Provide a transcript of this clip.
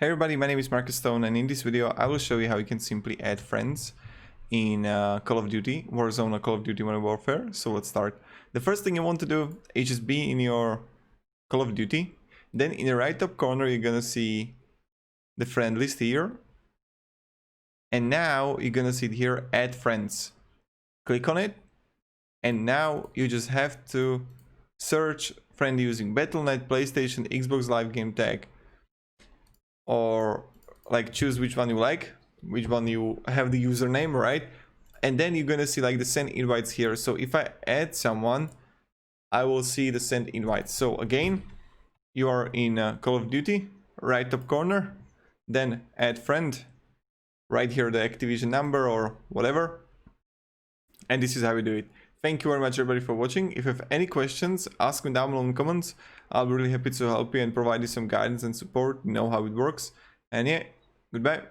Hey everybody, my name is Marcus Stone, and in this video I will show you how you can simply add friends in Call of Duty, Warzone or Call of Duty Modern Warfare. So let's start. The first thing you want to do is just be in your Call of Duty. Then in the right top corner you're gonna see the friend list here. And now you're gonna see it here, add friends. Click on it. And now you just have to search friend using Battle.net, PlayStation, Xbox Live Game Tag, or like choose which one you like, which one you have the username, right? And then you're gonna see like the send invites here. So if I add someone, I will see the send invites. So again, you are in Call of Duty, right top corner, then add friend, right here the Activision number or whatever, and this is how we do it. Thank you very much everybody for watching. If you have any questions, ask me down below in the comments. I'll be really happy to help you and provide you some guidance and support, know how it works. And yeah, goodbye.